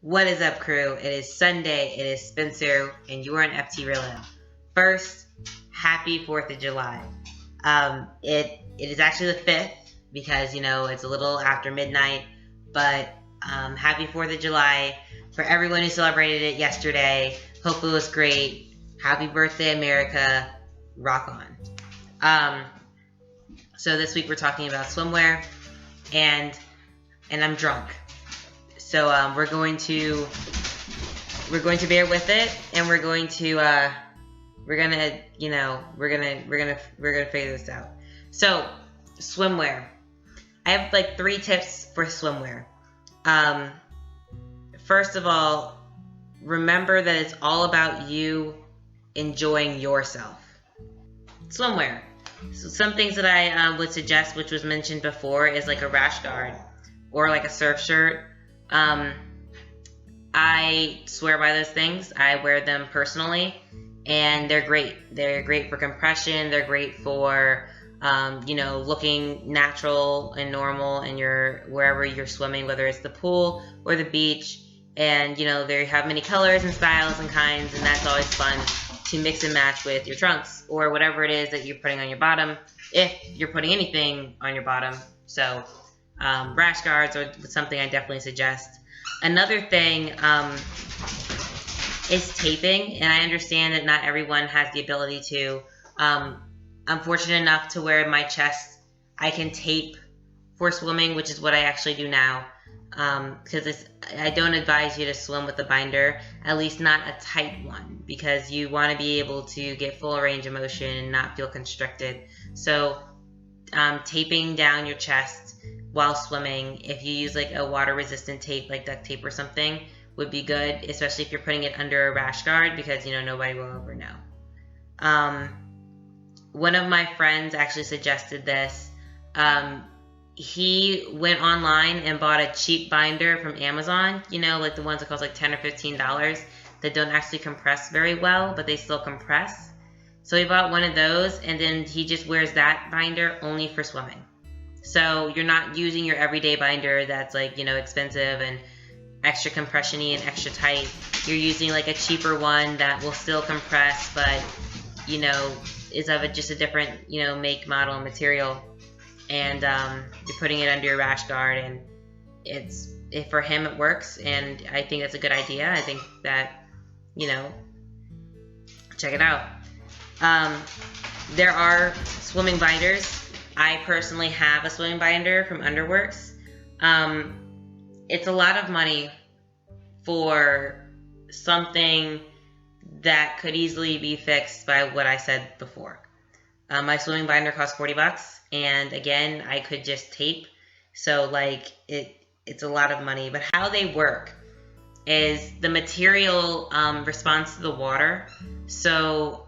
What is up, crew? It is Sunday. It is Spencer, and you are on FT Real. First, happy 4th of July. It is actually the 5th because, it's a little after midnight, but happy 4th of July for everyone who celebrated it yesterday. Hope it was great. Happy birthday, America. Rock on. So this week we're talking about swimwear, and I'm drunk. So we're going to bear with it, and we're gonna figure this out. So swimwear. I have like 3 tips for swimwear. First of all, remember that it's all about you enjoying yourself. Swimwear. So some things that I would suggest, which was mentioned before, is like a rash guard or like a surf shirt. I swear by those things. I wear them personally, and they're great. They're great for compression. They're great for, looking natural and normal in wherever you're swimming, whether it's the pool or the beach. And, they have many colors and styles and kinds, and that's always fun to mix and match with your trunks or whatever it is that you're putting on your bottom, if you're putting anything on your bottom. So rash guards are something I definitely suggest. Another thing is taping, and I understand that not everyone has the ability to. I'm fortunate enough to where my chest I can tape for swimming, which is what I actually do now, because I don't advise you to swim with a binder, at least not a tight one, because you want to be able to get full range of motion and not feel constricted. So taping down your chest while swimming, if you use like a water resistant tape like duct tape or something, would be good, especially if you're putting it under a rash guard, because nobody will ever know. One of my friends actually suggested this. He went online and bought a cheap binder from Amazon, like the ones that cost like $10 or $15 that don't actually compress very well, but they still compress. So he bought one of those, and then he just wears that binder only for swimming. So you're not using your everyday binder that's like, expensive and extra compression-y and extra tight. You're using like a cheaper one that will still compress, but, is of just a different, make, model, and material. And you're putting it under your rash guard, and for him it works, and I think that's a good idea. I think that, check it out. There are swimming binders. I personally have a swimming binder from Underworks. It's a lot of money for something that could easily be fixed by what I said before. My swimming binder costs $40, and again, I could just tape. So it's a lot of money. But how they work is the material responds to the water. So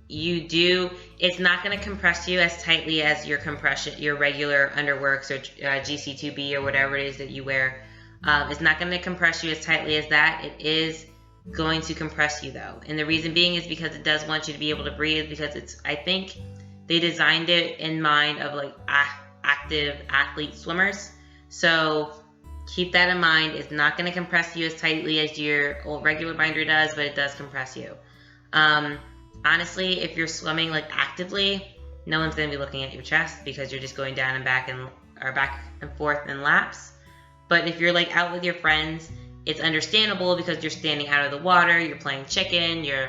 it's not going to compress you as tightly as your regular Underworks or GC2B or whatever it is that you wear. It's not going to compress you as tightly as that. It is going to compress you though. And the reason being is because it does want you to be able to breathe, because I think they designed it in mind of like active athlete swimmers. So keep that in mind. It's not going to compress you as tightly as your old regular binder does, but it does compress you. Honestly, if you're swimming like actively, no one's going to be looking at your chest because you're just going down and back and forth in laps. But if you're like out with your friends, it's understandable because you're standing out of the water, you're playing chicken, you're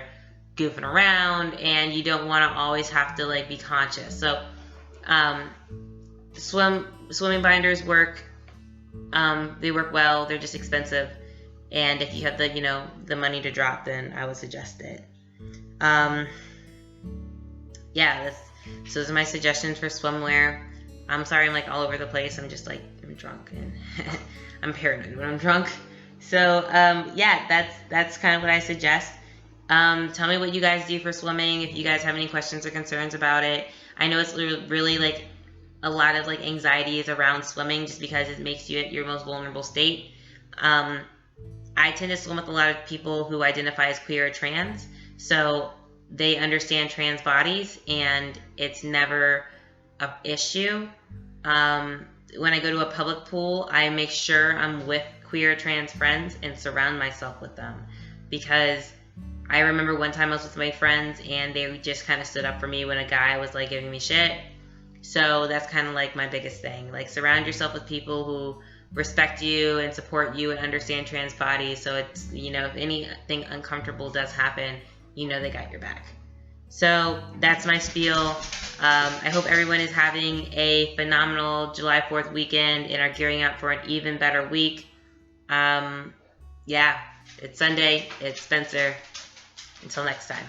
goofing around, and you don't want to always have to like be conscious. So swimming binders work. They work well. They're just expensive, and if you have the money to drop, then I would suggest it. So those are my suggestions for swimwear. I'm sorry I'm like all over the place. I'm just like, I'm drunk and I'm paranoid when I'm drunk. So that's kind of what I suggest. Tell me what you guys do for swimming, if you guys have any questions or concerns about it. I know it's really like a lot of like anxieties around swimming just because it makes you at your most vulnerable state. I tend to swim with a lot of people who identify as queer or trans, so they understand trans bodies, and it's never an issue. When I go to a public pool, I make sure I'm with queer trans friends and surround myself with them. Because I remember one time I was with my friends and they just kind of stood up for me when a guy was like giving me shit. So that's kind of like my biggest thing. Like, surround yourself with people who respect you and support you and understand trans bodies. So it's, you know, if anything uncomfortable does happen, you know they got your back. So that's my spiel. I hope everyone is having a phenomenal July 4th weekend and are gearing up for an even better week. Yeah, it's Sunday. It's Spencer. Until next time.